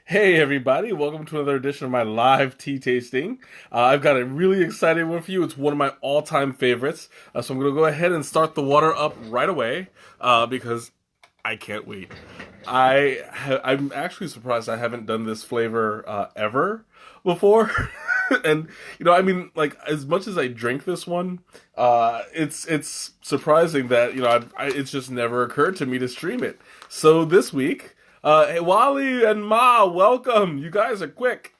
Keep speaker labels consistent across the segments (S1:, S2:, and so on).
S1: Hey everybody, welcome to another edition of my live tea tasting. I've got a really exciting one for you. It's one of my all-time favorites. So I'm going to go ahead and start the water up right away because I can't wait. I'm actually surprised I haven't done this flavor ever before. And I mean, like as much as I drink this one, it's surprising that it's just never occurred to me to stream it. So this week. Hey, Wally and Ma, welcome. You guys are quick.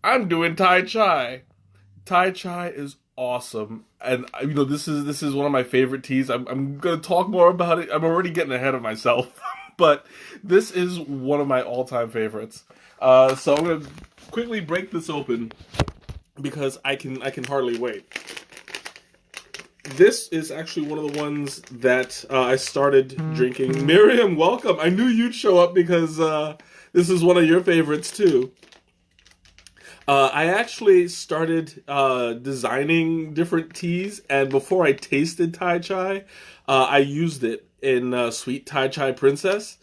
S1: I'm doing Tai Chai. Tai Chai is awesome, and this is one of my favorite teas. I'm gonna talk more about it. I'm already getting ahead of myself, but this is one of my all-time favorites. So I'm gonna quickly break this open because I can hardly wait. This is actually one of the ones that I started drinking. Miriam, welcome. I knew you'd show up because this is one of your favorites too. I actually started designing different teas, and before I tasted Tai Chai, I used it in Sweet Tai Chai Princess,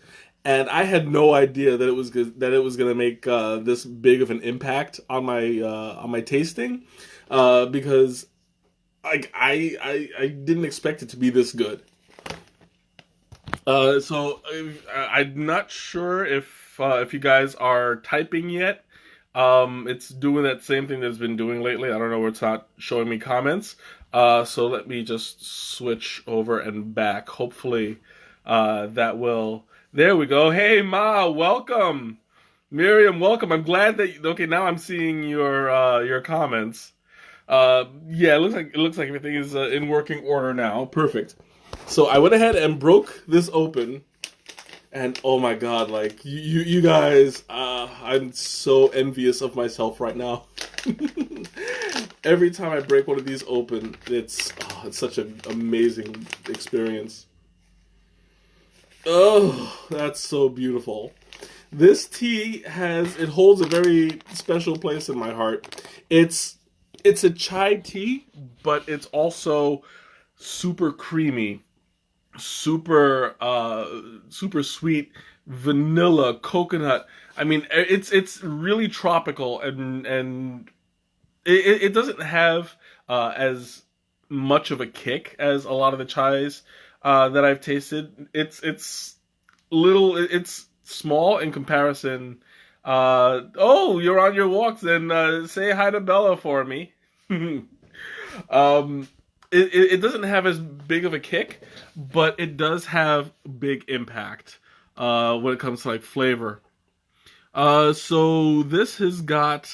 S1: and I had no idea that it was going to make this big of an impact on my tasting, because I didn't expect it to be this good. So I'm not sure if you guys are typing yet. It's doing that same thing that it's been doing lately. I don't know where it's not showing me comments. So let me just switch over and back. Hopefully, that will. There we go. Hey Ma, welcome. Miriam, welcome. I'm glad that. Okay, now I'm seeing your comments. Yeah, it looks like everything is in working order now. Perfect. So I went ahead and broke this open, and oh my god, like you guys, I'm so envious of myself right now. Every time I break one of these open, it's such an amazing experience. Oh, that's so beautiful. This tea holds a very special place in my heart. It's a chai tea, but it's also super creamy, super sweet, vanilla, coconut. I mean, it's really tropical, and it doesn't have as much of a kick as a lot of the chais that I've tasted. It's small in comparison. Oh, you're on your walks, then say hi to Bella for me. um, it doesn't have as big of a kick, but it does have big impact when it comes to like flavor. So this has got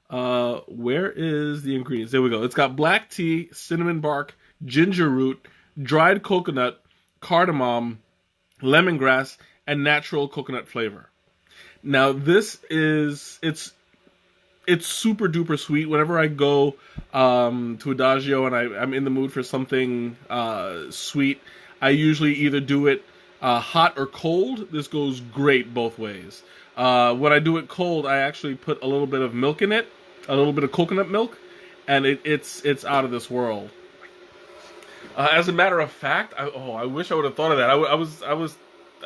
S1: where is the ingredients? There we go. It's got black tea, cinnamon bark, ginger root, dried coconut, cardamom, lemongrass, and natural coconut flavor. Now it's super duper sweet. Whenever I go to Adagio and I'm in the mood for something sweet, I usually either do it hot or cold. This goes great both ways. When I do it cold, I actually put a little bit of milk in it, a little bit of coconut milk, and it's out of this world. As a matter of fact, I wish I would have thought of that.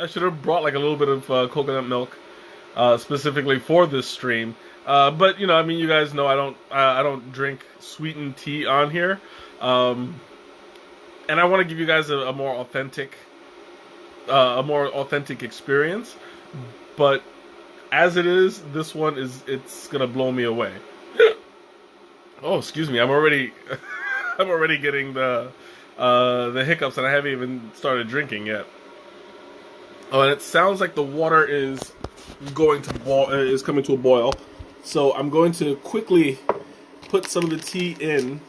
S1: I should have brought like a little bit of coconut milk specifically for this stream. But I mean, you guys know I don't drink sweetened tea on here, and I want to give you guys a more authentic experience. But as it is, this one it's gonna blow me away. Oh, excuse me, I'm already I'm already getting the hiccups, and I haven't even started drinking yet. Oh, and it sounds like the water is coming to a boil. So I'm going to quickly put some of the tea in,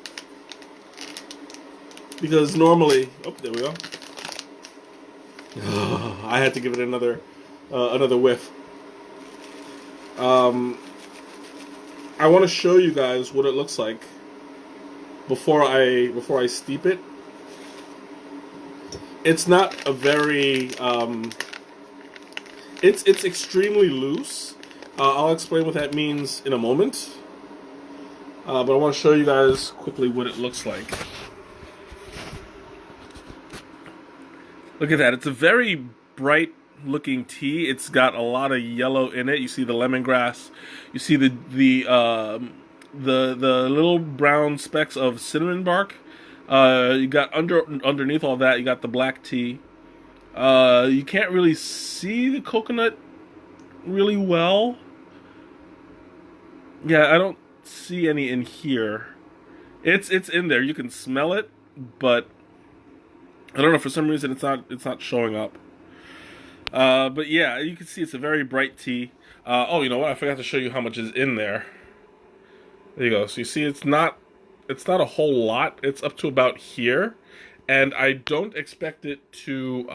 S1: because normally, oh, there we go. I had to give it another whiff. I want to show you guys what it looks like before I steep it. It's not a very it's extremely loose. I'll explain what that means in a moment. But I want to show you guys quickly what it looks like. Look at that. It's a very bright looking tea. It's got a lot of yellow in it. You see the lemongrass. You see the little brown specks of cinnamon bark. You got underneath all that. You got the black tea. You can't really see the coconut really well. Yeah, I don't see any in here. It's in there. You can smell it, but I don't know, for some reason it's not showing up. But yeah, you can see it's a very bright tea. Oh, you know what? I forgot to show you how much is in there. There you go. So you see, it's not a whole lot. It's up to about here, and I don't expect it to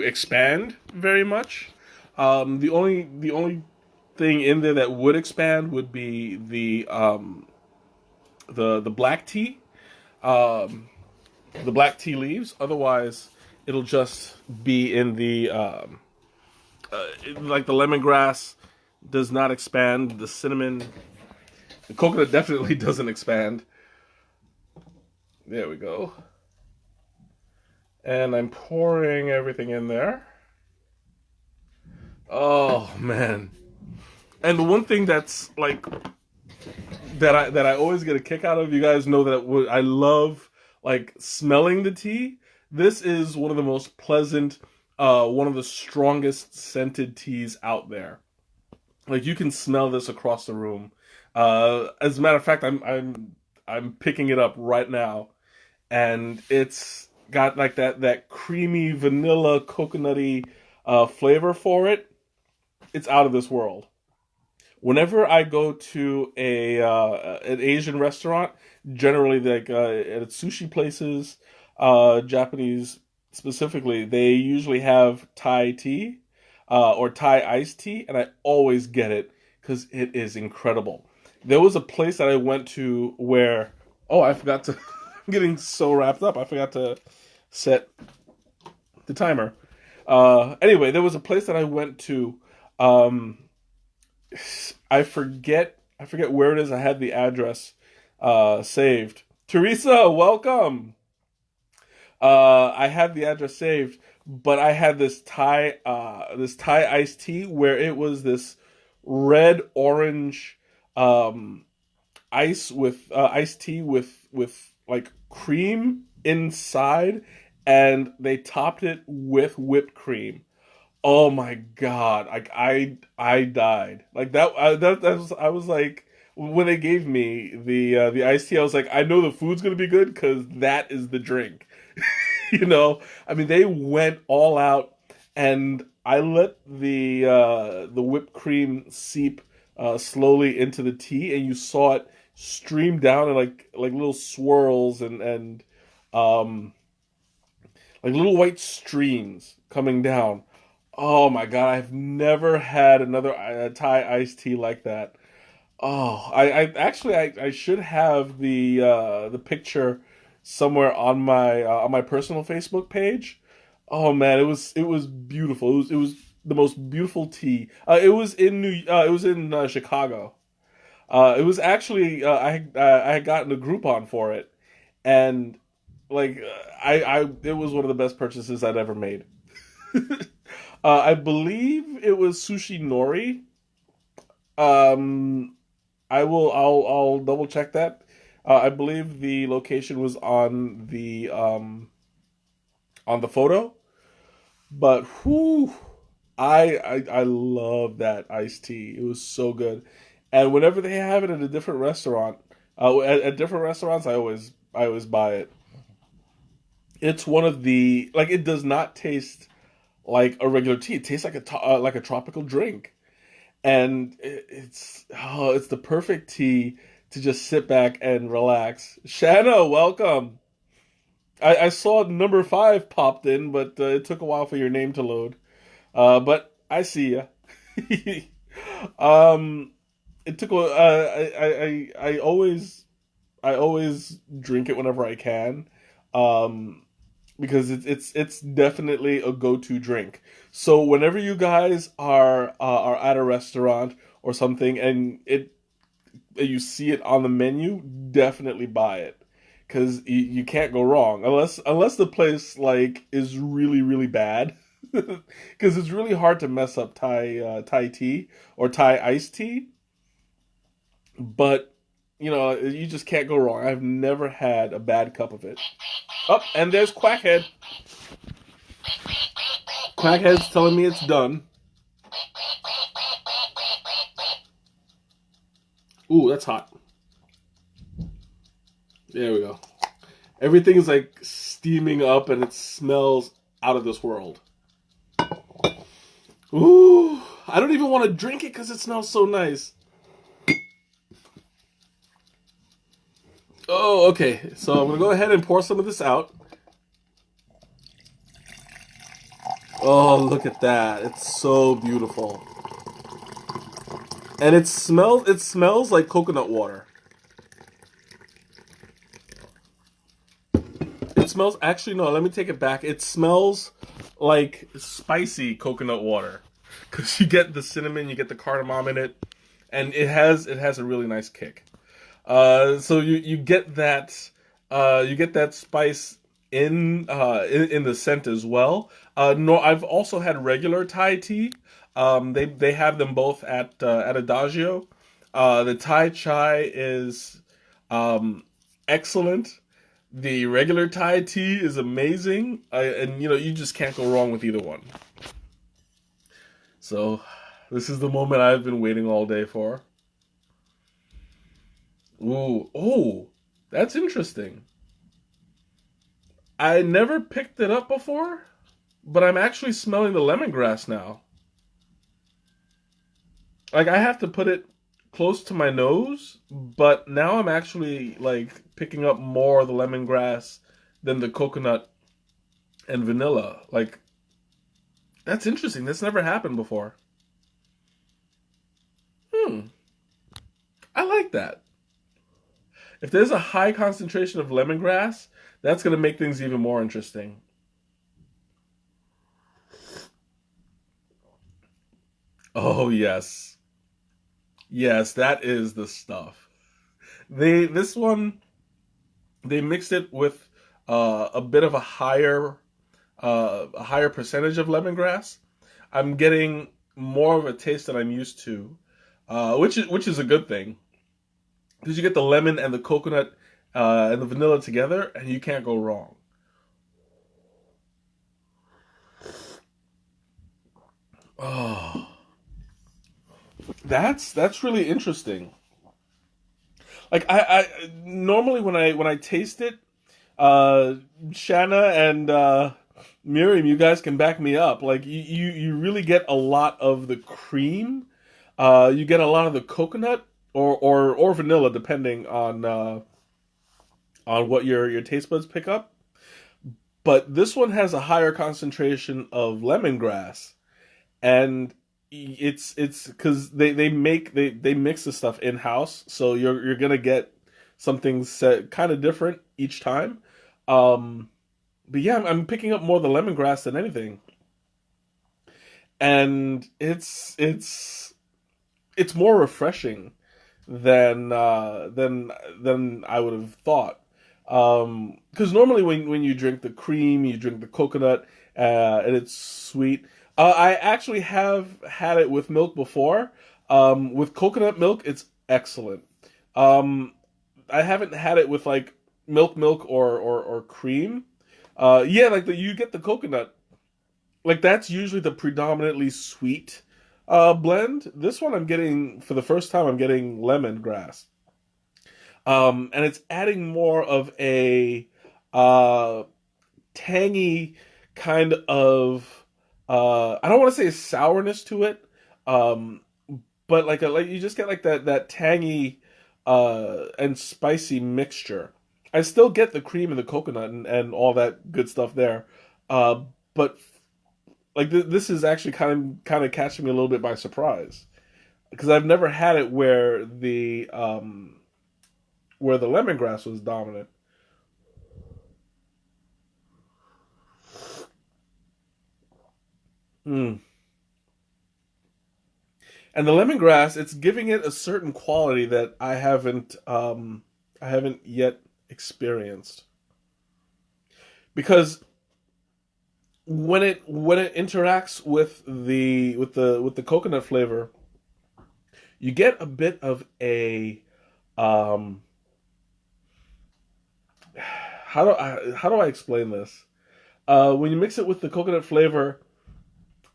S1: expand very much. The only thing in there that would expand would be the black tea, um, the black tea leaves. Otherwise, it'll just be in like the lemongrass does not expand. The cinnamon, the coconut definitely doesn't expand. There we go. And I'm pouring everything in there. Oh man. And the one thing that's like that I always get a kick out of, you guys know that I love like smelling the tea. This is one of the most pleasant, one of the strongest scented teas out there. Like you can smell this across the room. As a matter of fact, I'm picking it up right now, and it's got like that creamy vanilla coconutty flavor for it. It's out of this world. Whenever I go to an Asian restaurant, generally like at sushi places, Japanese specifically, they usually have Thai tea or Thai iced tea, and I always get it because it is incredible. There was a place that I went to where, oh, I forgot to. I'm getting so wrapped up. I forgot to set the timer. Anyway, there was a place that I went to. Um, I forget where it is. I had the address saved. Teresa, welcome. I had the address saved, but I had this Thai iced tea where it was this red orange iced tea with like cream inside, and they topped it with whipped cream. Oh my god! Like I died. Like I was like, when they gave me the iced tea, I was like, I know the food's gonna be good because that is the drink. I mean, they went all out, and I let the whipped cream seep slowly into the tea, and you saw it stream down in like little swirls and um like little white streams coming down. Oh my god, I've never had another Thai iced tea like that. Oh, I actually I should have the picture somewhere on my personal Facebook page. Oh man, it was beautiful. It was the most beautiful tea. It was in Chicago. It was actually I had gotten a Groupon for it, and like it was one of the best purchases I'd ever made. I believe it was sushi nori. Um, I'll double check that. I believe the location was on the photo, but whew, I love that iced tea. It was so good, and whenever they have it at a different restaurant, at different restaurants, I always buy it. It's one of the like it does not taste like a regular tea. It tastes like a tropical drink, and it's the perfect tea to just sit back and relax. Shanna, welcome. I saw number five popped in, but it took a while for your name to load. But I see ya. um, it took a. I always drink it whenever I can, um, because it's definitely a go-to drink. So whenever you guys are at a restaurant or something, and you see it on the menu, definitely buy it because you can't go wrong unless the place like is really really bad, because it's really hard to mess up Thai tea or Thai iced tea. But you just can't go wrong. I've never had a bad cup of it. Oh, and there's Quackhead. Quackhead's telling me it's done. Ooh, that's hot. There we go. Everything is like steaming up and it smells out of this world. Ooh, I don't even want to drink it because it smells so nice. Oh, okay. So I'm going to go ahead and pour some of this out. Oh, look at that. It's so beautiful. And it smells like coconut water. It smells, actually no, let me take it back. It smells like spicy coconut water. Cuz you get the cinnamon, you get the cardamom in it, and it has a really nice kick. So you get that spice in the scent as well. No, I've also had regular Thai tea. They have them both at Adagio. The Thai chai is excellent. The regular Thai tea is amazing, and you just can't go wrong with either one. So this is the moment I've been waiting all day for. Ooh, oh, that's interesting. I never picked it up before, but I'm actually smelling the lemongrass now. Like I have to put it close to my nose, but now I'm actually like picking up more of the lemongrass than the coconut and vanilla. Like that's interesting. That's never happened before. Hmm. I like that. If there's a high concentration of lemongrass, that's going to make things even more interesting. Oh, yes. Yes, that is the stuff. This one they mixed it with a bit of a higher percentage of lemongrass. I'm getting more of a taste than I'm used to, which is a good thing because you get the lemon and the coconut and the vanilla together, and you can't go wrong. Oh, that's really interesting. Like I normally when I taste it, uh, Shanna and Miriam, you guys can back me up. Like you really get a lot of the cream. You get a lot of the coconut or vanilla, depending on what your taste buds pick up. But this one has a higher concentration of lemongrass, and it's because they mix the stuff in house, so you're gonna get something set kind of different each time. Um, but yeah, I'm picking up more of the lemongrass than anything, and it's more refreshing than I would have thought. Because normally when you drink the cream, you drink the coconut, and it's sweet. I actually have had it with milk before. With coconut milk, it's excellent. Um, I haven't had it with like milk or cream. Yeah, like you get the coconut. Like that's usually the predominantly sweet blend. This one I'm getting for the first time. I'm getting lemongrass, and it's adding more of a uh, tangy kind of I don't want to say sourness to it, um, but like you just get like that tangy and spicy mixture. I still get the cream and the coconut and all that good stuff there, but like this is actually kind of catching me a little bit by surprise because I've never had it where the lemongrass was dominant. Mm. And the lemongrass, it's giving it a certain quality that I haven't yet experienced. Because when it interacts with the coconut flavor, you get a bit of a how do I explain this? When you mix it with the coconut flavor,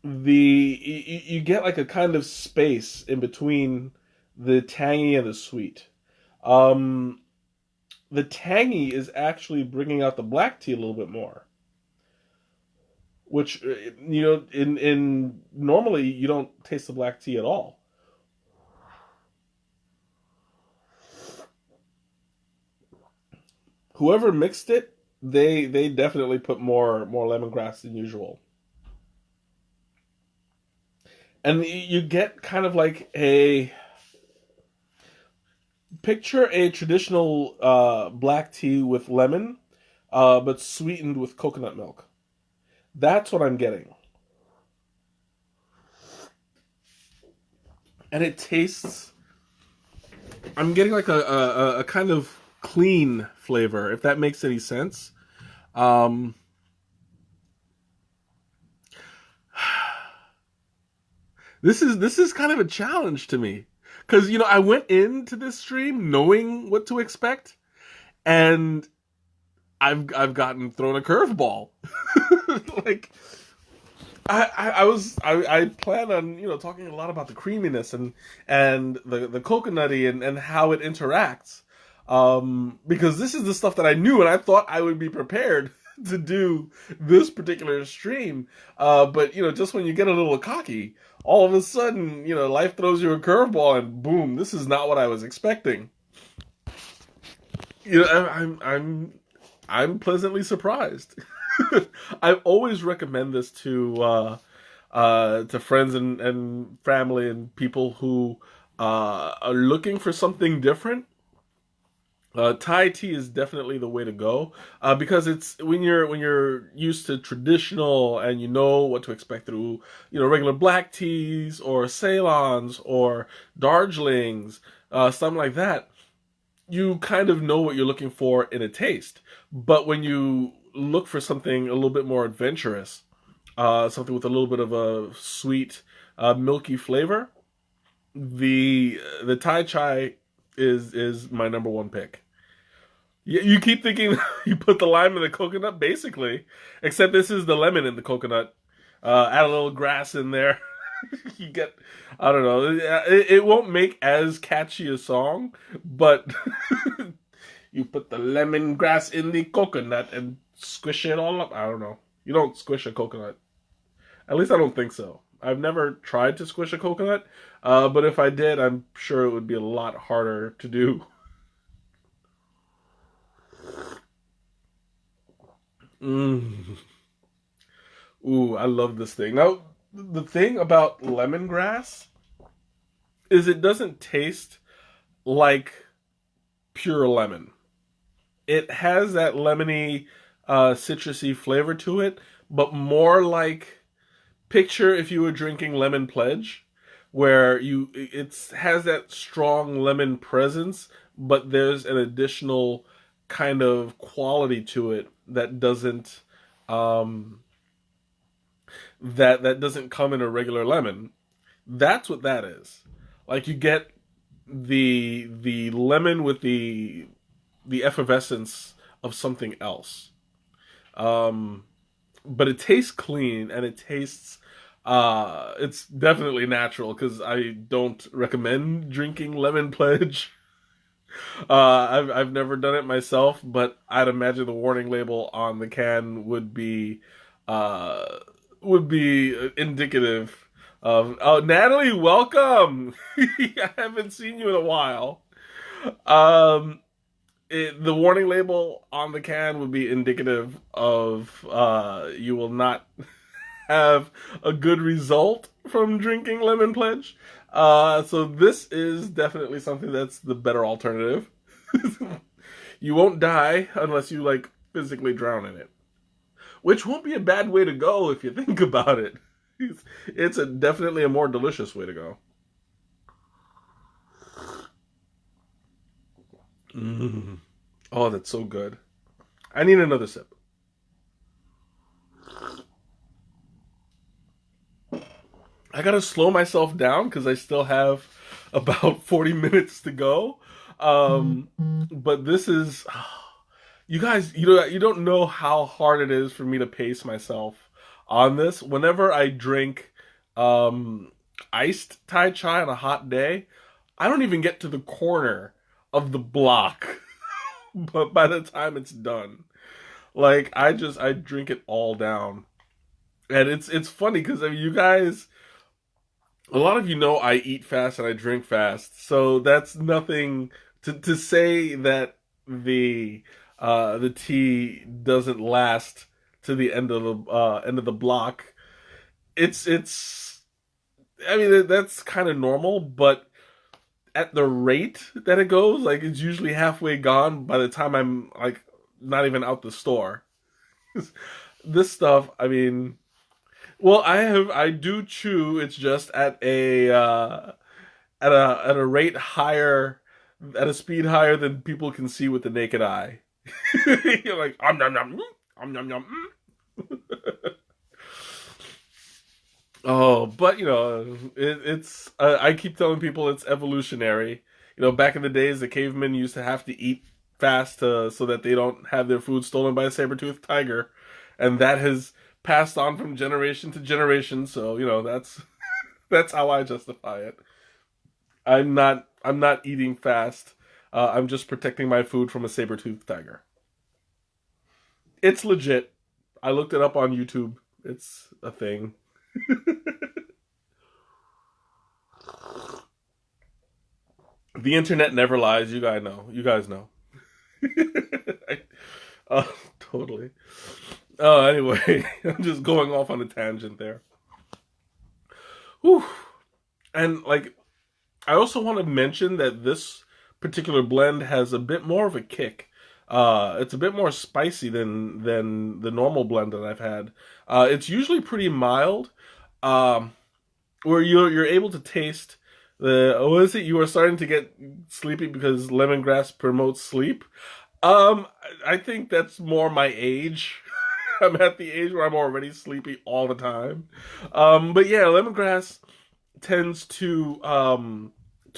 S1: you get like a kind of space in between the tangy and the sweet. Um, the tangy is actually bringing out the black tea a little bit more, which in normally you don't taste the black tea at all. Whoever mixed it, they definitely put more lemongrass than usual, and you get kind of like a picture a traditional black tea with lemon, but sweetened with coconut milk. That's what I'm getting, and it tastes. I'm getting like a kind of clean flavor, if that makes any sense. Um, this is kind of a challenge to me because I went into this stream knowing what to expect, and I've gotten thrown a curveball. Like I plan on talking a lot about the creaminess and the coconutty and how it interacts, because this is the stuff that I knew and I thought I would be prepared to do this particular stream, but just when you get a little cocky, all of a sudden life throws you a curveball and boom, this is not what I was expecting. I'm pleasantly surprised. I always recommend this to friends and family and people who are looking for something different. Thai tea is definitely the way to go, because it's when you're used to traditional and you know what to expect through regular black teas or Ceylons or Darjeelings, something like that. You kind of know what you're looking for in a taste. But when you look for something a little bit more adventurous, something with a little bit of a sweet, milky flavor, the Thai chai is my number one pick. You keep thinking you put the lime in the coconut, basically, except this is the lemon in the coconut. Add a little grass in there. You get, I don't know, it won't make as catchy a song, but you put the lemongrass in the coconut and squish it all up. I don't know. You don't squish a coconut. At least I don't think so. I've never tried to squish a coconut, but if I did, I'm sure it would be a lot harder to do. Mm. Ooh, I love this thing. Now, the thing about lemongrass is it doesn't taste like pure lemon. It has that lemony, citrusy flavor to it, but more like, picture if you were drinking lemon pledge, where it has that strong lemon presence, but there's an additional kind of quality to it that doesn't um, that doesn't come in a regular lemon. That's what that is. Like, you get the lemon with the effervescence of something else. Um, but it tastes clean and it tastes it's definitely natural because I don't recommend drinking lemon pledge. I've never done it myself, but I'd imagine the warning label on the can uh would be indicative of. Oh, Natalie, welcome. I haven't seen you in a while. Um, the warning label on the can would be indicative of you will not have a good result from drinking lemon pledge. So this is definitely something that's the better alternative. You won't die unless you like physically drown in it, which won't be a bad way to go if you think about it. It's definitely a more delicious way to go. Mm. Oh, that's so good. I need another sip. I gotta slow myself down because I still have about 40 minutes to go. But this is, you guys, you don't know how hard it is for me to pace myself on this. Whenever I drink um, iced Thai chai on a hot day, I don't even get to the corner of the block. But by the time it's done, like I drink it all down, and it's funny because I mean, you guys, a lot of you know I eat fast and I drink fast, so that's nothing to say that the tea doesn't last to the end of the block. It's I mean that's kind of normal, but at the rate that it goes, like it's usually halfway gone by the time I'm like not even out the store. This stuff, I mean, well, I do chew. It's just at a rate higher, at a speed higher than people can see with the naked eye. You're like nom nom nom nom. Oh, but it's I keep telling people it's evolutionary. Back in the days, the cavemen used to have to eat fast so that they don't have their food stolen by a saber-toothed tiger, and that has passed on from generation to generation. So that's how I justify it. I'm not eating fast. I'm just protecting my food from a saber-toothed tiger. It's legit. I looked it up on YouTube. It's a thing. The internet never lies. You guys know. You guys know. Totally. Oh, anyway, I'm just going off on a tangent there. Whew. And like, I also want to mention that this particular blend has a bit more of a kick. It's a bit more spicy than the normal blend that I've had. It's usually pretty mild, um, where you're able to taste the. What is it? You are starting to get sleepy because lemongrass promotes sleep. I think that's more my age. I'm at the age where I'm already sleepy all the time. But yeah, lemongrass tends to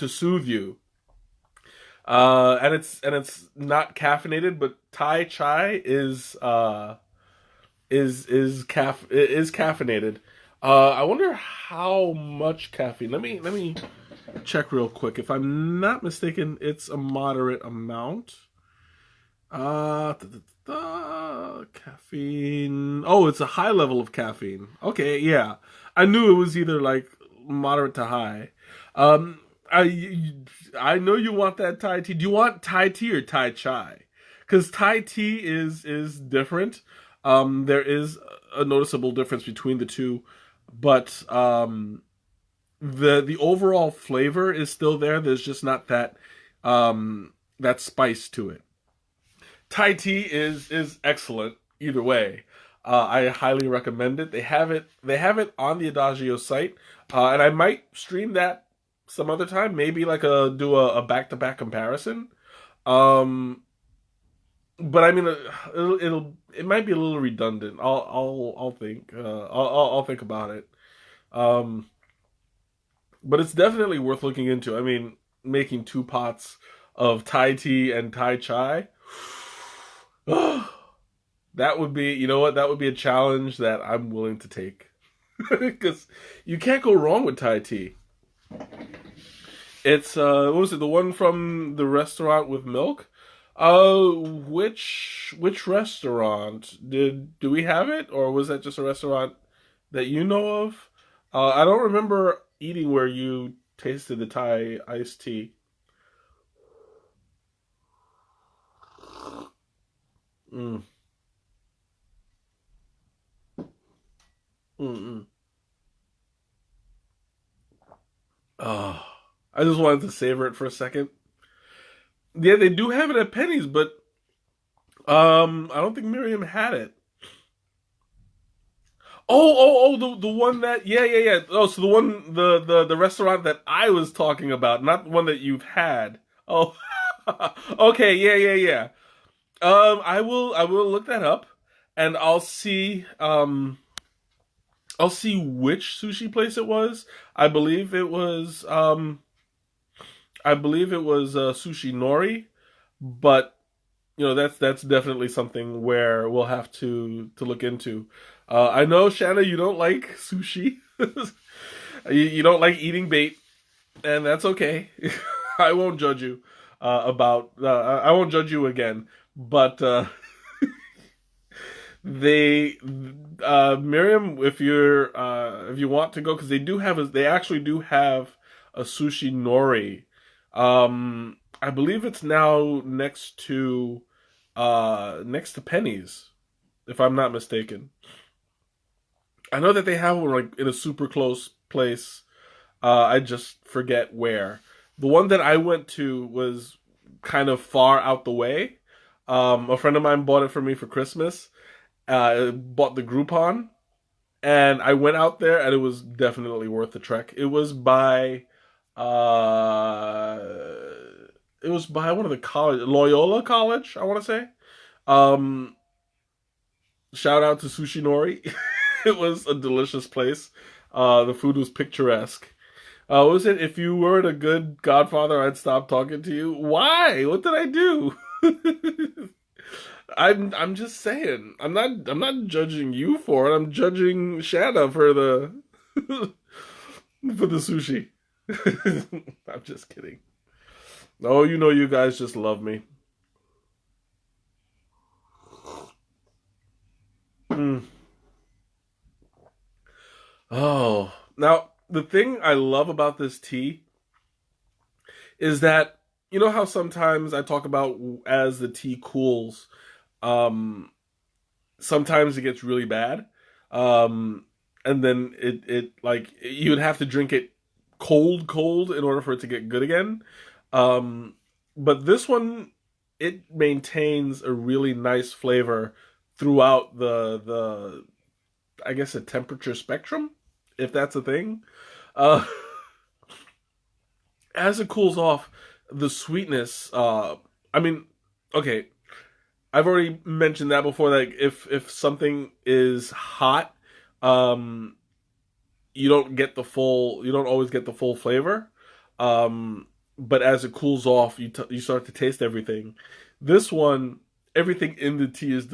S1: soothe you. And it's not caffeinated, but Thai chai is caffeinated. I wonder how much caffeine. Let me check real quick. If I'm not mistaken, it's a moderate amount. Caffeine. Oh, it's a high level of caffeine. Okay, yeah. I knew it was either like moderate to high. Um, I know you want that Thai tea. Do you want Thai tea or Thai chai? Because Thai tea is different. There is a noticeable difference between the two, but the overall flavor is still there. There's just not that spice to it. Thai tea is excellent either way. I highly recommend it. They have it on the Adagio site, and I might stream that some other time. Maybe like do a back to back comparison. Um, but I mean, it might be a little redundant. I'll think. I'll think about it. Um, but it's definitely worth looking into. I mean, making two pots of Thai tea and Thai chai. That would be, you know what? That would be a challenge that I'm willing to take because you can't go wrong with Thai tea. It's what was it? The one from the restaurant with milk? Which restaurant do we have it, or was that just a restaurant that you know of? I don't remember eating where you tasted the Thai iced tea. Mm, mm, mm. Oh, I just wanted to savor it for a second. Yeah, they do have it at Penny's, but I don't think Miriam had it. The one that yeah. Oh, so the one the restaurant that I was talking about, not the one that you've had. Oh, okay, yeah. I will look that up, and I'll see which sushi place it was. I believe it was Sushi Nori, but that's definitely something where we'll have to look into. I know, Shanna, you don't like sushi. You don't like eating bait, and that's okay. I won't judge you about. I won't judge you again. But they, Miriam, if you want to go, because they actually do have a sushi nori. I believe it's now next to Penny's, if I'm not mistaken. I know that they have one like in a super close place. I just forget where. The one that I went to was kind of far out the way. A friend of mine bought it for me for Christmas. Bought the Groupon, and I went out there, and it was definitely worth the trek. Uh, it was by one of the college, Loyola College, I want to say. Um, Shout out to Sushi Nori. It was a delicious place. The food was picturesque. What was it? If you weren't a good godfather, I'd stop talking to you. Why? What did I do? I'm just saying. I'm not judging you for it. I'm judging Shanna for the for the sushi. I'm just kidding. Oh, you guys just love me. Mm. Oh, now the thing I love about this tea is that how sometimes I talk about as the tea cools, um, sometimes it gets really bad, um, and then it like you would have to drink it cold in order for it to get good again. Um, but this one, it maintains a really nice flavor throughout the I guess a temperature spectrum, if that's a thing. Uh, as it cools off, the sweetness. I mean, okay, I've already mentioned that before. Like if something is hot, um, you don't always get the full flavor. But as it cools off, you start to taste everything. This one, everything in the tea is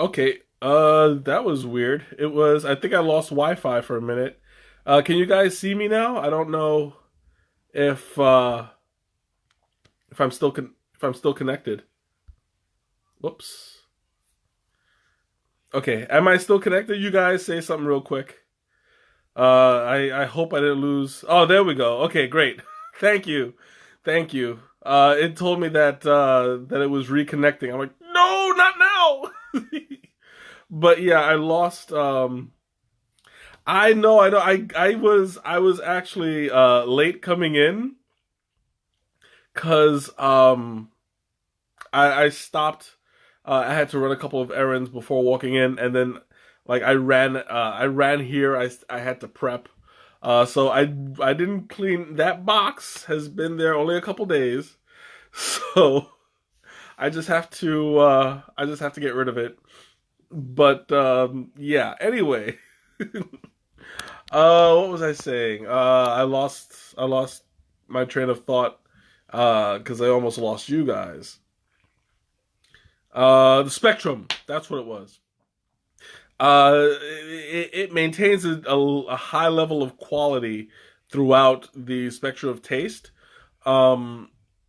S1: okay. That was weird. I think I lost Wi-Fi for a minute. Can you guys see me now? I don't know if if I'm still connected. Whoops. Okay, am I still connected? You guys say something real quick. I hope I didn't lose. Oh, there we go. Okay, great. Thank you, thank you. It told me that it was reconnecting. I'm like, no, not now. But yeah, I lost. I know. I was actually late coming in because I stopped. I had to run a couple of errands before walking in, and then like I ran here. I had to prep. So I didn't clean that box. Has been there only a couple days, so I just have to get rid of it. But yeah. Anyway, what was I saying? I lost my train of thought because I almost lost you guys. The Spectrum. That's what it was. It maintains a high level of quality throughout the spectrum of taste, um,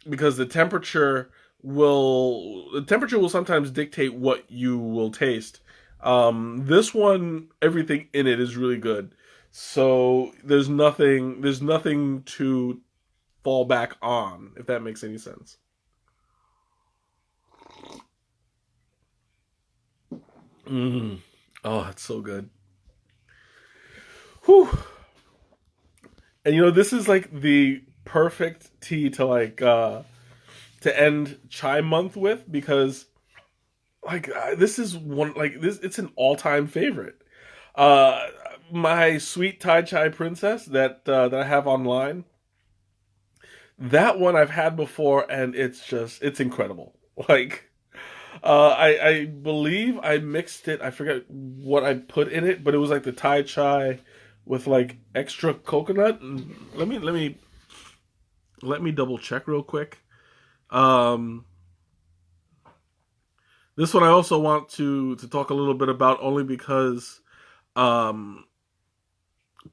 S1: because the temperature will sometimes dictate what you will taste. This one, everything in it is really good, so there's nothing to fall back on, if that makes any sense. Mm. Oh, it's so good. Whew. And this is like the perfect tea to to end chai month with, because this is one like this it's an all-time favorite. Uh my sweet Thai chai princess that I have online, that one I've had before, and it's incredible. Like, I believe I mixed it. I forget what I put in it, but it was like the Thai chai with like extra coconut. Let me double check real quick. Um, this one I also want to talk a little bit about only because um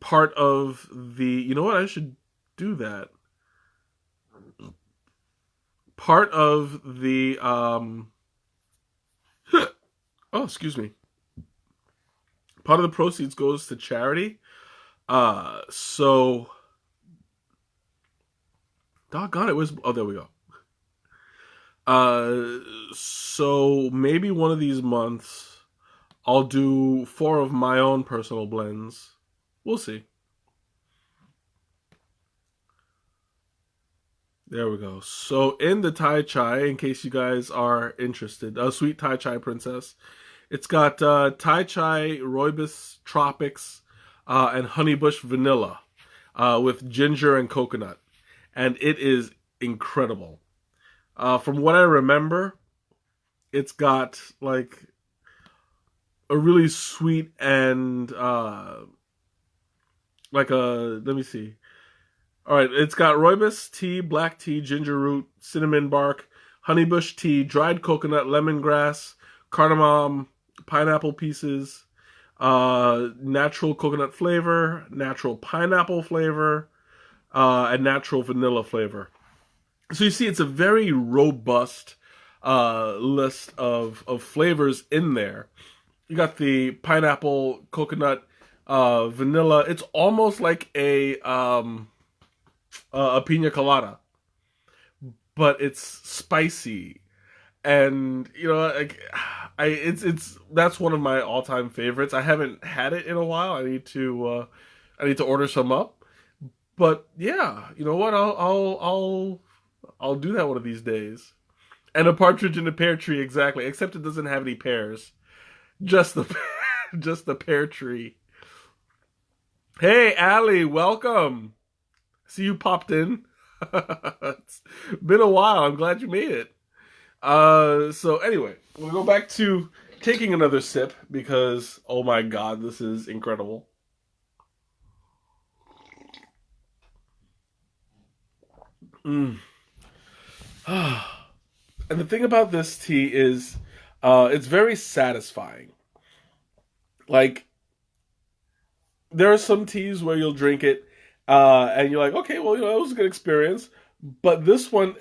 S1: part of the you know what I should do that. Part of the oh excuse me. Part of the proceeds goes to charity. So doggone it was oh there we go. So maybe one of these months I'll do four of my own personal blends. We'll see. There we go. So in the Thai chai, in case you guys are interested, a sweet Thai chai princess. It's got Thai chai, rooibos tropics, and honeybush vanilla with ginger and coconut, and it is incredible. From what I remember, it's got like a really sweet and like a let me see. All right, it's got rooibos tea, black tea, ginger root, cinnamon bark, honeybush tea, dried coconut, lemongrass, cardamom, pineapple pieces, natural coconut flavor, natural pineapple flavor, and natural vanilla flavor. So you see, it's a very robust list of flavors in there. You got the pineapple, coconut, vanilla. It's almost like a pina colada, but it's spicy, and you know, like it's that's one of my all time favorites. I haven't had it in a while. I need to order some up. But yeah, you know what? I'll do that one of these days. And a partridge in a pear tree, exactly. Except it doesn't have any pears. Just the just the pear tree. Hey, Allie, welcome. See you popped in. It's been a while. I'm glad you made it. So anyway, we'll go back to taking another sip because oh my god, this is incredible. Mm. And the thing about this tea is, it's very satisfying. Like there are some teas where you'll drink it, and you're like, okay, well, you know, that was a good experience. But this one,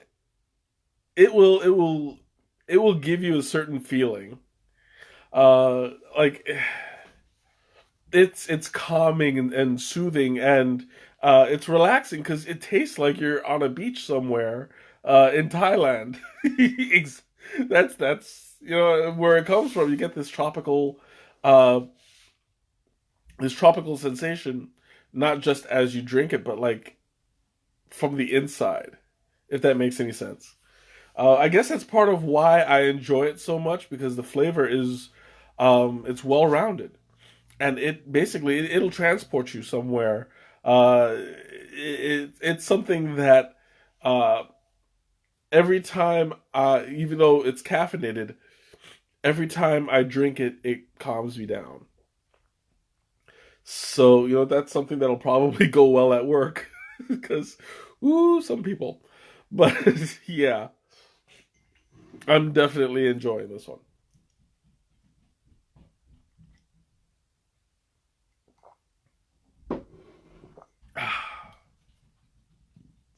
S1: it will, it will, it will give you a certain feeling. Like it's calming and soothing, and it's relaxing because it tastes like you're on a beach somewhere in Thailand. That's you know where it comes from. You get uh, this tropical sensation, not just as you drink it, but like from the inside. If that makes any sense. I guess that's part of why I enjoy it so much because the flavor is it's well rounded, and it basically it'll transport you somewhere. It's something that uh, every time, even though it's caffeinated, every time I drink it, it calms me down. So you know that's something that'll probably go well at work because, ooh, some people. But yeah, I'm definitely enjoying this one.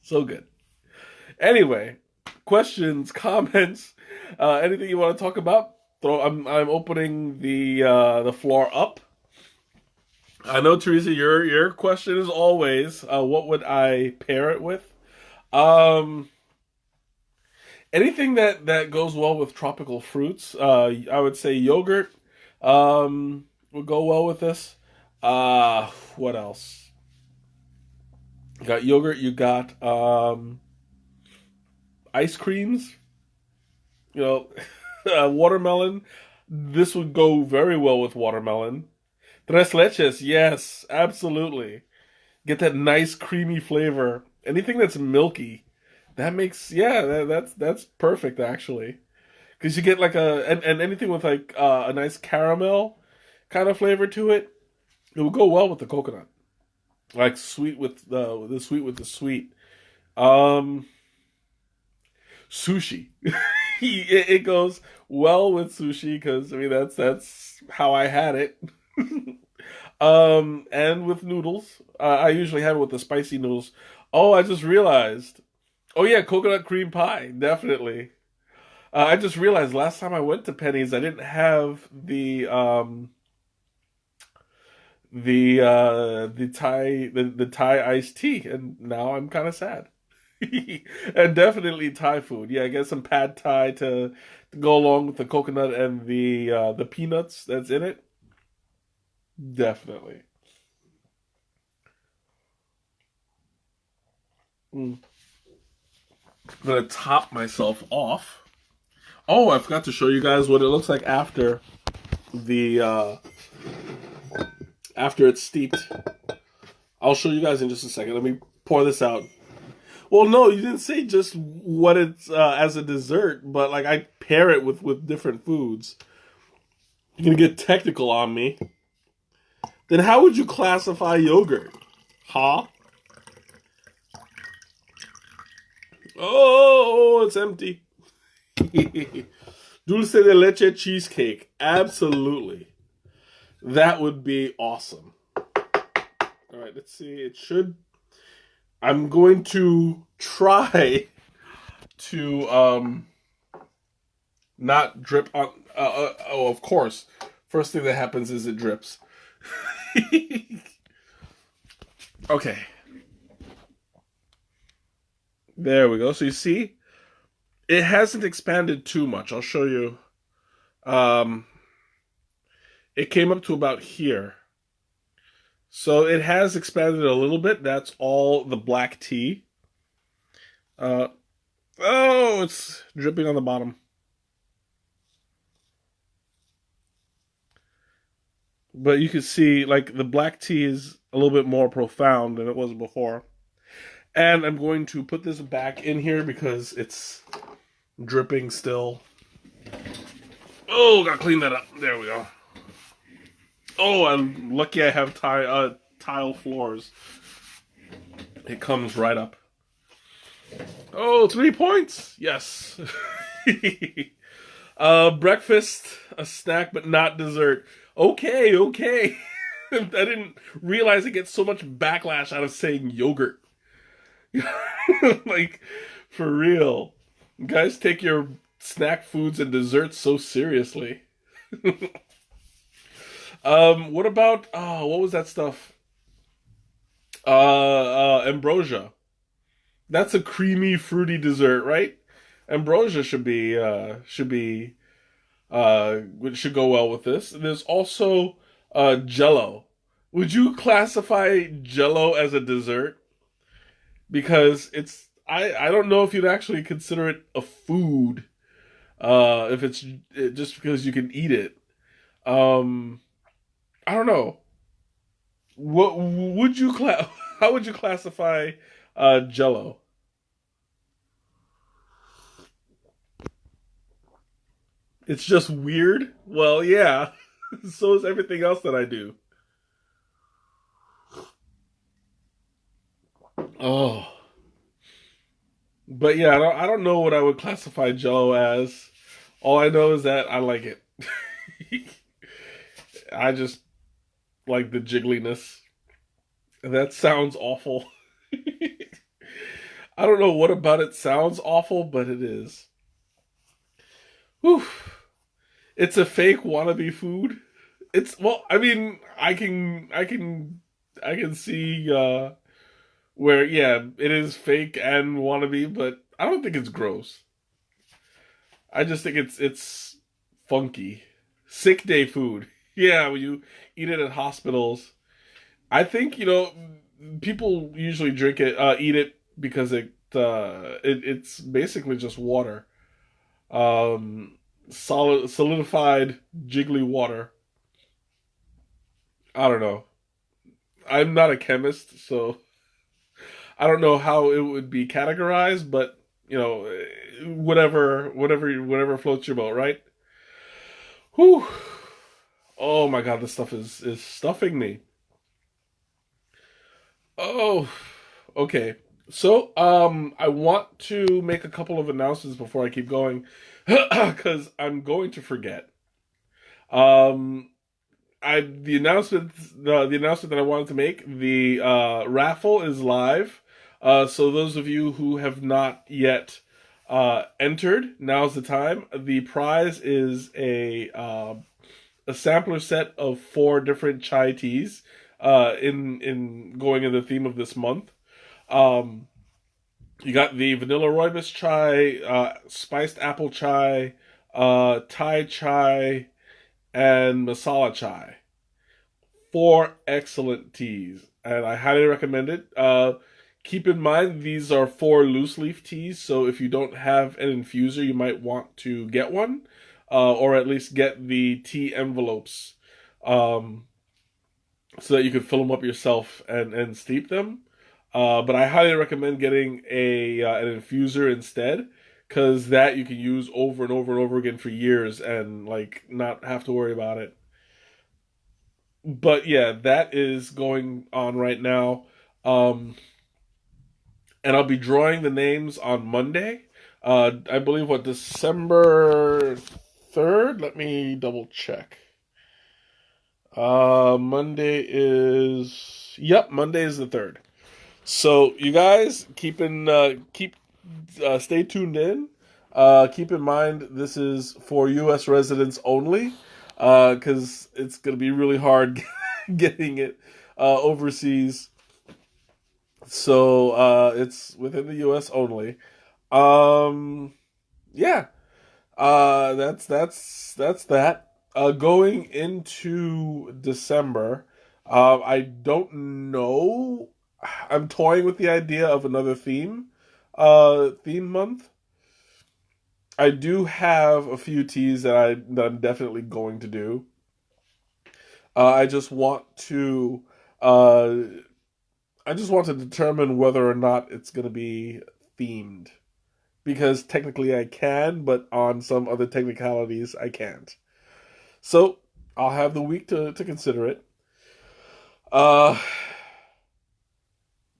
S1: So good. Anyway, questions, comments, anything you want to talk about? Throw. I'm opening the floor up. I know, Teresa. Your question is always, what would I pair it with? Um, anything that goes well with tropical fruits. I would say yogurt. Would go well with this. What else? You got yogurt. You got ice creams. You know, watermelon. This would go very well with watermelon. Tres leches, yes, absolutely. Get that nice creamy flavor. Anything that's milky, that makes yeah, that's perfect actually. because you get like and anything with like a nice caramel kind of flavor to it, it will go well with the coconut. Like sweet with the sweet with the sweet. Um, Sushi. It goes well with sushi because I mean that's how I had it. And with noodles, I usually have it with the spicy noodles. Oh, I just realized. Oh yeah, coconut cream pie, definitely. I just realized last time I went to Penny's, I didn't have the Thai iced tea, and now I'm kind of sad. And definitely Thai food. Yeah, get some pad Thai to go along with the coconut and the peanuts that's in it. Definitely. Mm. I'm gonna top myself off. Oh, I forgot to show you guys what it looks like the after it's steeped. I'll show you guys in just a second. Let me pour this out. Well, no, you didn't say just what it's as a dessert, but like I pair it with different foods. You're gonna get technical on me. Then how would you classify yogurt? Huh? Oh, it's empty. Dulce de leche cheesecake. Absolutely. That would be awesome. All right, let's see. It should. I'm going to try to not drip on. Oh, of course. First thing that happens is it drips. Okay. There we go. So you see, it hasn't expanded too much. I'll show you. Um, it came up to about here. So it has expanded a little bit. That's all the black tea. Uh, oh, it's dripping on the bottom. But you can see, like, the black tea is a little bit more profound than it was before. And I'm going to put this back in here because it's dripping still. Oh, gotta clean that up. There we go. Oh, I'm lucky I have tile floors. It comes right up. Oh, 3 points. Yes. Breakfast, a snack, but not dessert. Okay, okay. I didn't realize it gets so much backlash out of saying yogurt. Like, for real. Guys take your snack foods and desserts so seriously. What about what was that stuff? Ambrosia. That's a creamy, fruity dessert, right? Ambrosia should go well with this. There's also Jello. Would you classify Jello as a dessert? Because I don't know if you'd actually consider it a food. If it's just because you can eat it. Um, I don't know. What would you How would you classify Jello? It's just weird. Well, yeah. So is everything else that I do. Oh, but yeah, I don't know what I would classify Jello as. All I know is that I like it. I just like the jiggliness. That sounds awful. I don't know what about it sounds awful, but it is. Whew. It's a fake wannabe food. It's well, I mean, I can see where yeah, it is fake and wannabe, but I don't think it's gross. I just think it's funky. Sick day food. Yeah, when you eat it at hospitals. I think, people usually drink it, eat it because it's basically just water. Solidified jiggly water. I don't know. I'm not a chemist, so I don't know how it would be categorized, but you know, whatever floats your boat, right? Whew. Oh my god, this stuff is stuffing me. Oh, okay. So, I want to make a couple of announcements before I keep going, because I'm going to forget. Um, the announcement that I wanted to make, the raffle is live. So those of you who have not yet entered, now's the time. The prize is a sampler set of four different chai teas in going in the theme of this month. Um, you got the vanilla rooibos chai, spiced apple chai, Thai chai, and masala chai. Four excellent teas, and I highly recommend it. Keep in mind these are four loose leaf teas, so if you don't have an infuser, you might want to get one, or at least get the tea envelopes, um, so that you can fill them up yourself and steep them. But I highly recommend getting a an infuser instead, because that you can use over and over and over again for years and like not have to worry about it. But yeah, that is going on right now. Um, and I'll be drawing the names on Monday. I believe what December 3rd. Let me double check. Monday is Monday is the 3rd. So you guys keep stay tuned in. Keep in mind this is for U.S. residents only, because it's going to be really hard getting it overseas. So it's within the U.S. only. Um, yeah, that's that. Going into December, I don't know. I'm toying with the idea of another theme month. I do have a few teas that I'm definitely going to do. I just want to uh, I just want to determine whether or not it's going to be themed, because technically I can, but on some other technicalities I can't. So I'll have the week to consider it. Uh,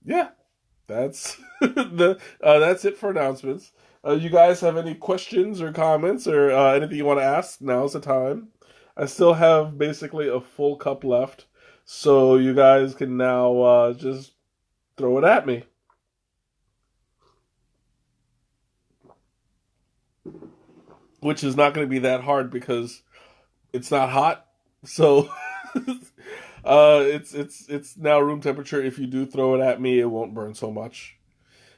S1: yeah, that's that's it for announcements. You guys have any questions or comments or anything you want to ask? Now's the time. I still have basically a full cup left, so you guys can now just throw it at me. Which is not going to be that hard because it's not hot. So it's now room temperature. If you do throw it at me, it won't burn so much.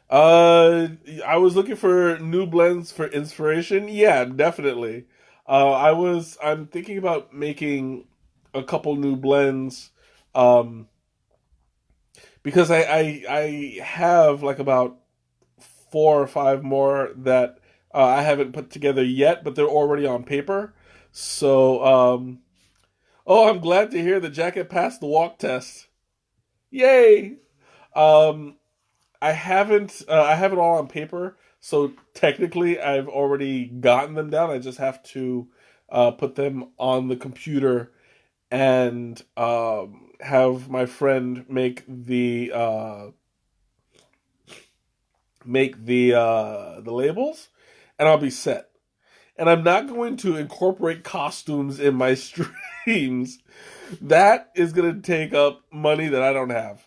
S1: Uh, I was looking for new blends for inspiration. Yeah, definitely. I'm thinking about making a couple new blends, um, because I have like about four or five more that I haven't put together yet, but they're already on paper. So, oh, I'm glad to hear the jacket passed the walk test. Yay! Um, I have it all on paper, so technically I've already gotten them down. I just have to put them on the computer and have my friend make the labels, and I'll be set. And I'm not going to incorporate costumes in my streams. That is going to take up money that I don't have.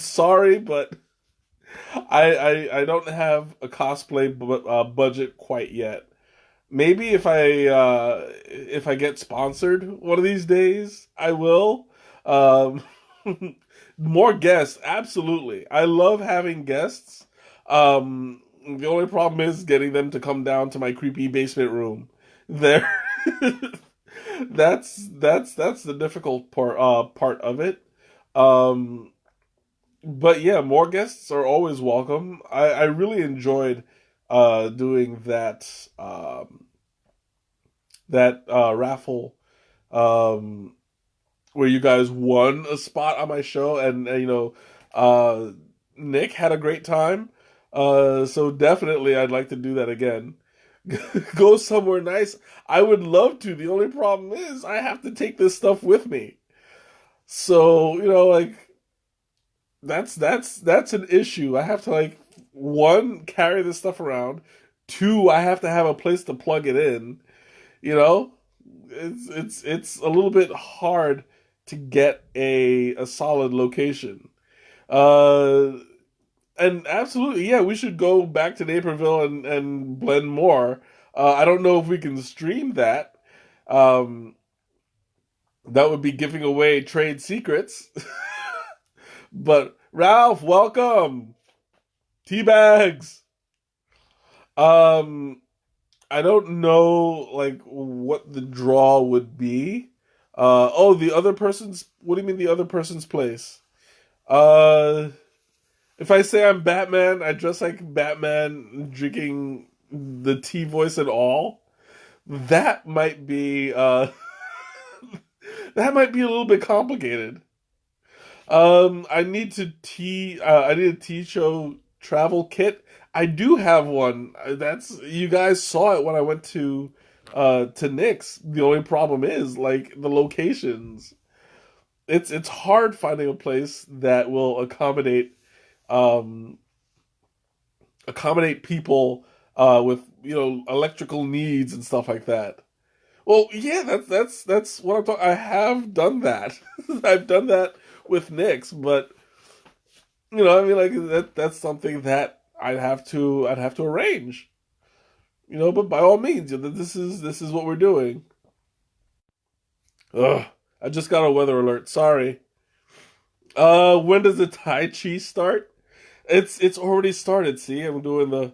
S1: Sorry, but I don't have a cosplay budget quite yet. Maybe if I get sponsored one of these days, I will. Um, More guests, absolutely. I love having guests. The only problem is getting them to come down to my creepy basement room. There, that's the difficult part of it. Um, but yeah, more guests are always welcome. I really enjoyed doing that raffle, um where you guys won a spot on my show, and Nick had a great time. So definitely I'd like to do that again. Go somewhere nice. I would love to. The only problem is I have to take this stuff with me. So, like that's an issue. I have to like one, carry this stuff around. Two, I have to have a place to plug it in. You know? It's a little bit hard to get a solid location. Uh and absolutely, yeah, we should go back to Naperville and blend more. I don't know if we can stream that. Um, that would be giving away trade secrets. But Ralph, welcome. Tea bags. Um, I don't know like what the draw would be. Oh, the other person's. What do you mean the other person's place? Uh, if I say I'm Batman, I dress like Batman, drinking the tea voice and all. That might be that might be a little bit complicated. I need a tea show travel kit. I do have one. That's you guys saw it when I went to Nick's. The only problem is like the locations. It's hard finding a place that will um accommodate people with electrical needs and stuff like that. Well, yeah, that's what I'm talking. I have done that. I've done that with Knicks, but I mean, like that's something that I'd have to arrange. But by all means, this is what we're doing. Ugh, I just got a weather alert. Sorry. When does the Tai Chi start? It's already started. See, I'm doing the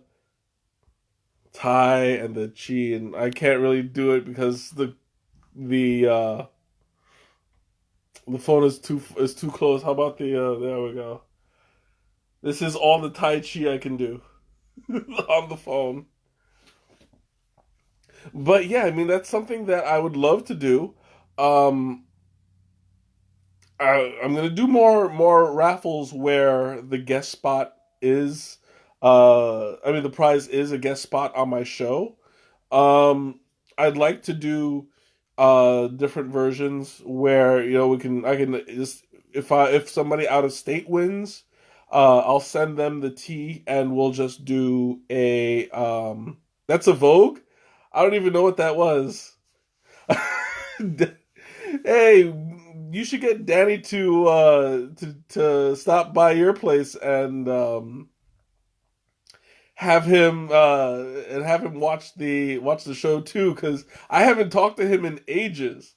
S1: Tai and the Chi, and I can't really do it because the uh the phone is too close. How about the there we go. This is all the Tai Chi I can do on the phone. But yeah, I mean that's something that I would love to do. Um I'm gonna do more raffles where the guest spot is I mean the prize is a guest spot on my show. I'd like to do different versions where I can just if somebody out of state wins, I'll send them the tea and we'll just do a that's a Vogue. I don't even know what that was. Hey, you should get Danny to stop by your place and have him watch the show too because I haven't talked to him in ages.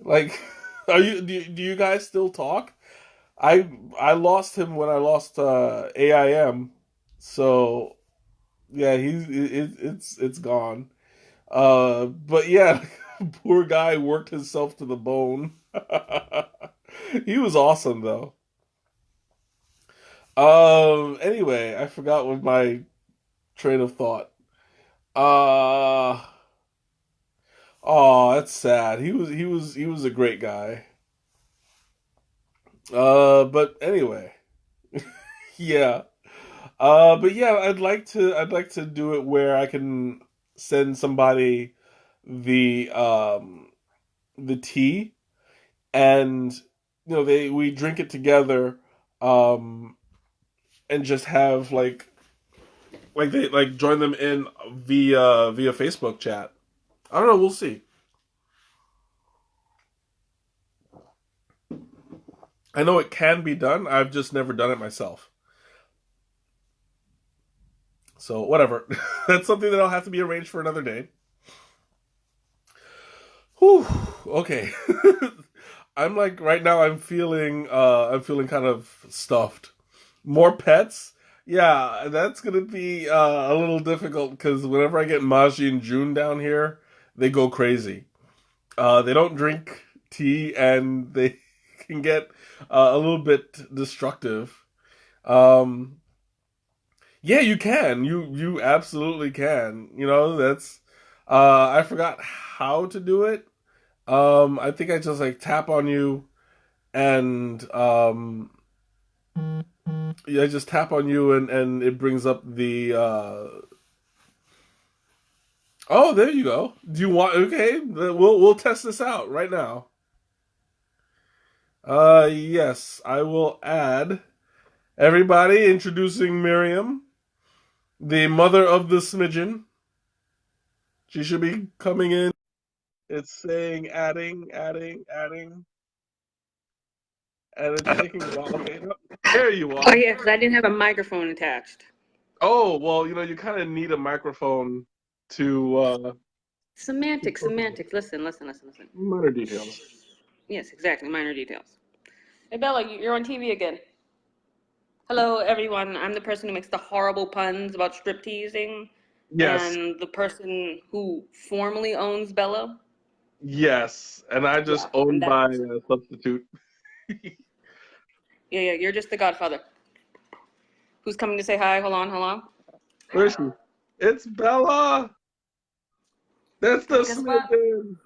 S1: Like, do you guys still talk? I lost him when I lost AIM, so yeah, it's gone. But yeah, poor guy worked himself to the bone. He was awesome though. Anyway, I forgot what my train of thought. Uh oh, that's sad. He was a great guy. But anyway, yeah. But yeah, I'd like to do it where I can send somebody the the tea and they we drink it together um and just have like they like join them in via Facebook chat. I don't know, we'll see. I know it can be done. I've just never done it myself. So whatever. That's something that'll have to be arranged for another day. Whew. Okay. I'm like right now I'm feeling kind of stuffed. More pets? Yeah, that's gonna be a little difficult because whenever I get Maji and June down here, they go crazy. They don't drink tea and they can get a little bit destructive. Um, yeah, you can. You absolutely can. That's I forgot how to do it. I think I just like tap on you and Yeah, just tap on you and it brings up the oh, there you go. Do you want okay, we'll test this out right now. Yes, I will add everybody introducing Miriam, the mother of the smidgen. She should be coming in. It's saying adding, and it's taking a while. Okay, no, there you
S2: Oh
S1: are.
S2: yeah, because I didn't have a microphone attached.
S1: Oh, well, you kind of need a microphone to
S2: Semantics. Listen.
S1: minor details.
S2: Yes, exactly. Minor details. Hey Bella, you're on TV again. Hello, everyone. I'm the person who makes the horrible puns about strip teasing,
S1: Yes,
S2: and the person who formally owns Bella.
S1: yes, and I just
S2: Yeah, I'm
S1: own
S2: that
S1: by
S2: person.
S1: substitute.
S2: Yeah. You're just the Godfather. Who's coming to say hi? Hold on.
S1: Where is she? It's Bella. That's the
S2: Take a spot.
S1: smidgen.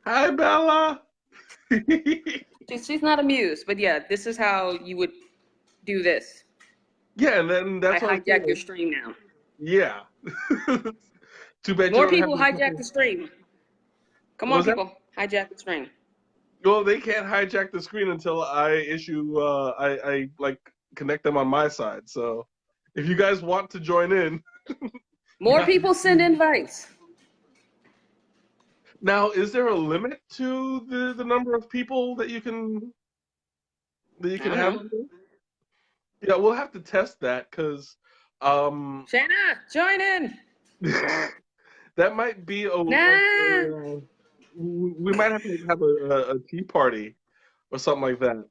S1: Hi, Bella.
S2: She's not amused, but yeah, this is how you would do this.
S1: Yeah, and then
S2: I
S1: that's what I'm
S2: hijack your
S1: saying.
S2: stream now.
S1: Yeah. Too bad you
S2: More
S1: don't have
S2: people
S1: the
S2: hijack the
S1: people.
S2: stream. Come
S1: What
S2: on,
S1: was that?
S2: people, hijack the stream.
S1: Well, they can't hijack the screen until I issue. I like connect them on my side. So, if you guys want to join in, you
S2: More
S1: have to.
S2: people send invites.
S1: Now, is there a limit to the number of people that you
S2: I
S1: can
S2: don't
S1: have
S2: know.
S1: on there? Yeah, we'll have to test that because um,
S2: Shanna, join in.
S1: that might be a like
S2: Nah.
S1: we might have to have a tea party or something like that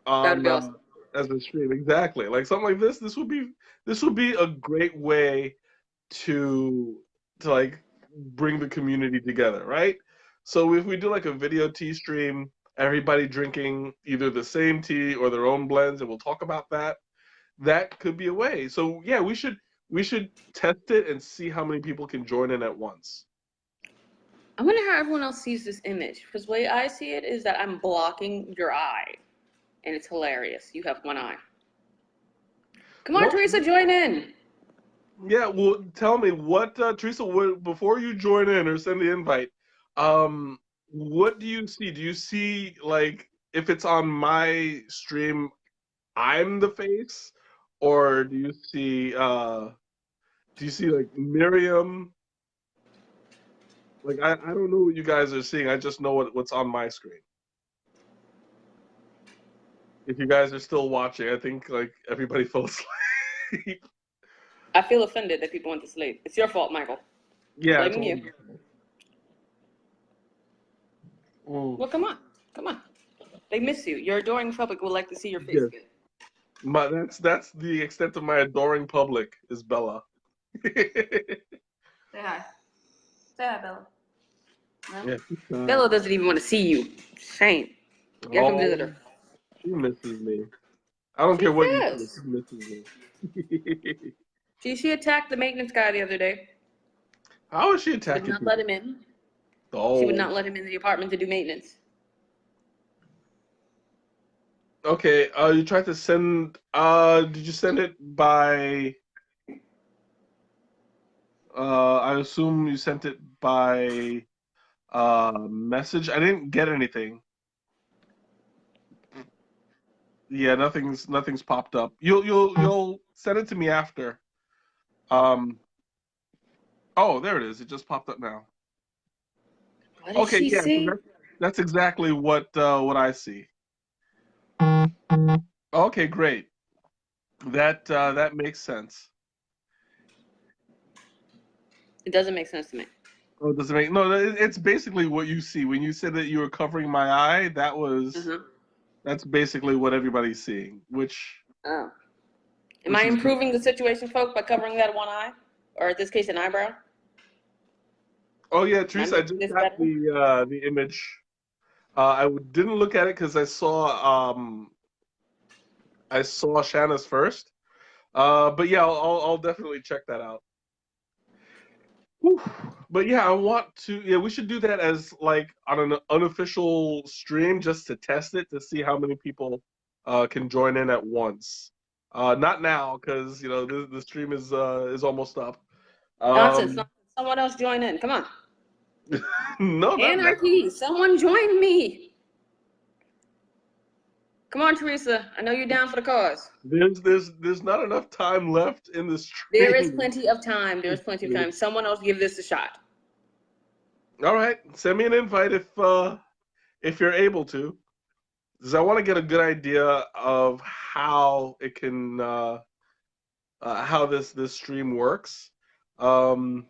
S2: That would
S1: on
S2: be awesome.
S1: as a stream. Exactly, like something like this. This would be a great way to like bring the community together, right? So if we do like a video tea stream, everybody drinking either the same tea or their own blends, and we'll talk about that. That could be a way. So yeah, we should test it and see how many people can join in at once.
S2: I wonder how everyone else sees this image. Because the way I see it is that I'm blocking your eye. And it's hilarious. You have one eye. Come on,
S1: Well,
S2: Teresa, join in.
S1: yeah. Well, tell me what, Teresa. What, before you join in or send the invite, um, what do you see? Do you see like if it's on my stream, I'm the face, or do you see like Miriam? Like I don't know what you guys are seeing. I just know what's on my screen. If you guys are still watching, I think like everybody fell asleep.
S2: I feel offended that people went to sleep. It's your fault, Michael. I'm
S1: Yeah, it's
S2: blaming
S1: all
S2: you.
S1: my fault. Mm,
S2: Well, come on. Come on. They miss you. Your adoring public would like to see your face
S1: yes.
S2: again.
S1: That's the extent of my adoring public is Bella.
S2: Say hi. Say hi, Bella. No?
S1: Yeah, she's sad.
S2: Bella doesn't even want to see you. Shame. Here come
S1: Oh,
S2: visitor.
S1: she misses me. I don't care
S2: She
S1: what you say, she
S2: does.
S1: misses me.
S2: She attacked the maintenance guy the other day.
S1: How is she
S2: She would
S1: attacking
S2: not let
S1: people?
S2: him in. She would
S1: Oh,
S2: not let him in the apartment to do maintenance.
S1: okay. You tried to send. Did you send it by? I assume you sent it by message. I didn't get anything. Yeah, nothing's popped up. You'll send it to me after. Um. Oh, there it is. It just popped up now.
S2: What did
S1: Okay,
S2: she
S1: yeah. So
S2: see?
S1: that's exactly what I see. Okay, great. That makes sense.
S2: It doesn't make sense to me.
S1: Oh, does it make no? It's basically what you see when you said that you were covering my eye.
S2: Uh-huh.
S1: That's basically what everybody's seeing,
S2: Oh. Am I
S1: which is good.
S2: improving the situation, folks, by covering that one eye? Or in this case, an eyebrow?
S1: Oh yeah,
S2: Am I
S1: Teresa, I
S2: making
S1: just
S2: this
S1: got
S2: better?
S1: the image. Didn't look at it because I saw Shanna's first. But yeah, I'll definitely check that out. Whew. But yeah, I want to. Yeah, we should do that as like on an unofficial stream just to test it to see how many people can join in at once. Not now, because the stream is almost up.
S2: Nonsense,
S1: Um,
S2: nonsense. Someone else join in. Come on.
S1: no, not now.
S2: Anarchy. Someone join me. Come on, Teresa. I know you're down for the cause.
S1: There's not enough time left in the
S2: There is
S1: stream.
S2: plenty of time. There's plenty of time. Someone else give this a shot.
S1: All right, send me an invite if you're able to, because I want to get a good idea of how it can how this stream works. Um,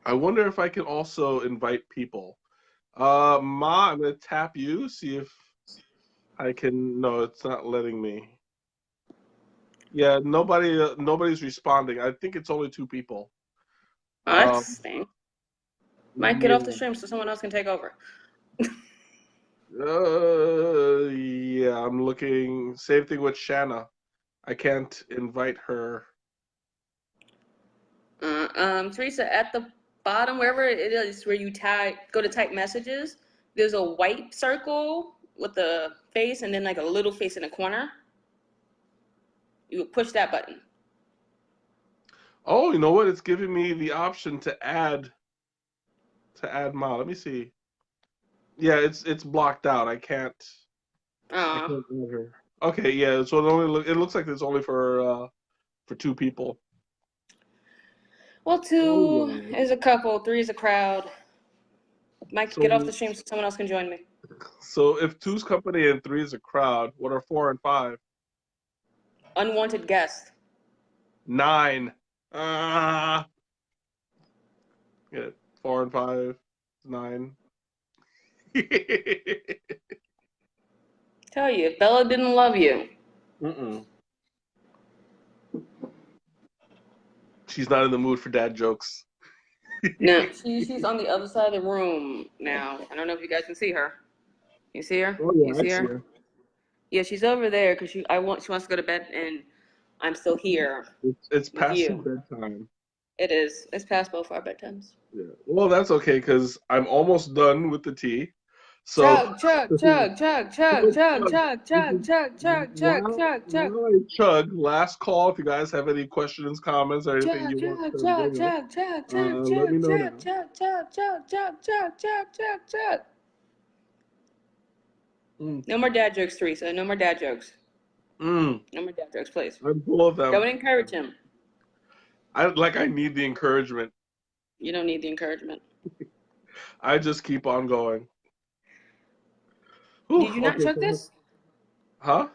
S1: I wonder if I can also invite people. Ma, I'm gonna tap you, see if I can. No, it's not letting me. Yeah, nobody's responding. I think it's only two people.
S2: Oh, that
S1: Um,
S2: stinks. Might get off the
S1: yeah.
S2: stream so someone else can take over.
S1: Yeah, I'm looking. Same thing with Shanna. I can't invite her.
S2: Teresa, at the bottom, wherever it is where you go to type messages, there's a white circle with a face and then like a little face in the corner. You would push that button.
S1: Oh, you know what? It's giving me the option to add Ma. Let me see. Yeah, it's blocked out. I
S2: Uh,
S1: can't add her. Okay, yeah. So it looks like it's only for two people.
S2: well,
S1: All
S2: two
S1: right.
S2: is a couple, three is a crowd. Might get off
S1: So
S2: the stream so someone else can join me.
S1: so if two's company and three is a crowd, what are four and five?
S2: Unwanted guest.
S1: Nine. Ah. Yeah, four and five, nine.
S2: Tell you, if Bella didn't love you.
S1: Mm-mm. She's not in the mood for dad jokes.
S2: No, she's on the other side of the room now. I don't know if you guys can see her. You see her?
S1: Oh
S2: You
S1: yeah, I
S2: see
S1: see
S2: her?
S1: her.
S2: Yeah, she's over there because she wants to go to bed, and I'm still here
S1: It's
S2: with
S1: past her
S2: you.
S1: bedtime.
S2: It is. It's past both our bedtimes.
S1: Yeah. Well, that's okay because I'm almost done with the tea. So
S2: Chug, chug, chug, chug, chug, chug, chug, chug, chug, chug, chug,
S1: while
S2: chug, chug.
S1: while I chug, last call. If you guys have any questions, comments, or anything
S2: Chug,
S1: you want
S2: chug,
S1: to
S2: chug,
S1: bring up,
S2: chug, chug, chug,
S1: let me
S2: chug,
S1: know
S2: chug,
S1: now.
S2: chug, chug, chug, chug, chug, chug, chug, chug.
S1: Mm.
S2: No more dad jokes, Teresa. No more dad jokes.
S1: Mm.
S2: No more dad jokes, please.
S1: I'm full of
S2: Don't
S1: them.
S2: encourage him.
S1: I need the encouragement.
S2: You don't need the encouragement.
S1: I just keep on going. Whew,
S2: Did you not
S1: okay,
S2: chug
S1: so
S2: this?
S1: huh?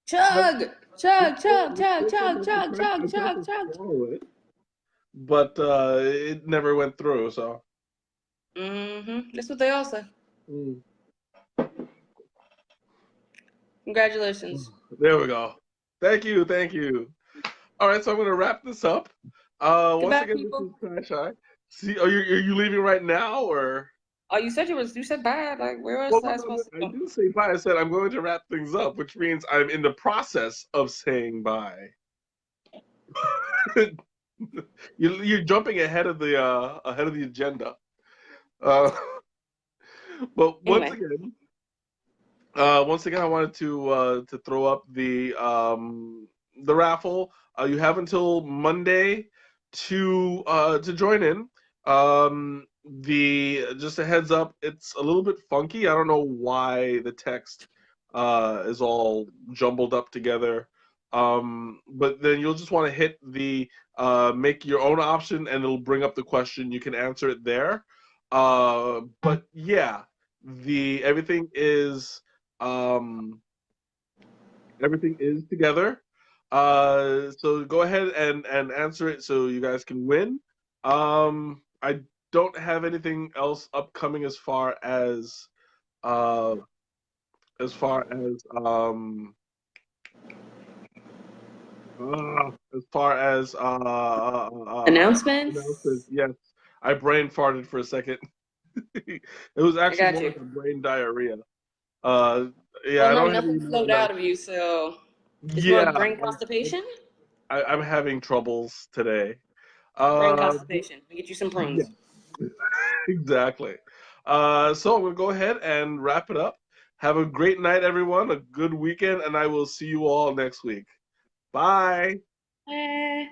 S2: Chug,
S1: I
S2: chug, chug, chug,
S1: think
S2: chug, chug,
S1: I
S2: chug,
S1: tried
S2: chug,
S1: to
S2: chug.
S1: swallow it, but it never went through. So
S2: Mm-hmm. That's what they all say.
S1: mm.
S2: Congratulations.
S1: There we go. Thank you, thank you. All right, so I'm gonna wrap this up. Once
S2: Goodbye,
S1: again, this
S2: people.
S1: is Trash Eye. See, are you leaving right now or?
S2: Oh, you said bye. Like, where
S1: Well,
S2: was
S1: no,
S2: I
S1: no, no,
S2: supposed to
S1: I
S2: go?
S1: didn't say bye. I said I'm going to wrap things up, which means I'm in the process of saying bye. You're jumping ahead of the agenda. Uh, but
S2: Anyway,
S1: once again, I wanted to throw up the raffle. You have until Monday to join in. The Just a heads up, it's a little bit funky. I don't know why the text is all jumbled up together. But then you'll just want to hit the make your own option, and it'll bring up the question. You can answer it there. But yeah, the um, everything is together. So go ahead and answer it so you guys can win. I don't have anything else upcoming uh, as far as announcements.
S2: announcements.
S1: Yes, I brain farted for a second. It was
S2: I
S1: actually
S2: got
S1: more
S2: you.
S1: like a brain diarrhea. Uh, yeah,
S2: Well,
S1: I
S2: no,
S1: don't have any
S2: nothing
S1: more
S2: flowed out of
S1: announcements.
S2: you, so it's more
S1: Yeah,
S2: brain constipation.
S1: I'm having troubles today.
S2: Brain
S1: Uh,
S2: constipation. We get you some
S1: yeah,
S2: prunes.
S1: exactly. So I'm gonna go ahead and wrap it up. Have a great night, everyone. A good weekend, and I will see you all next week. Bye.
S2: Eh.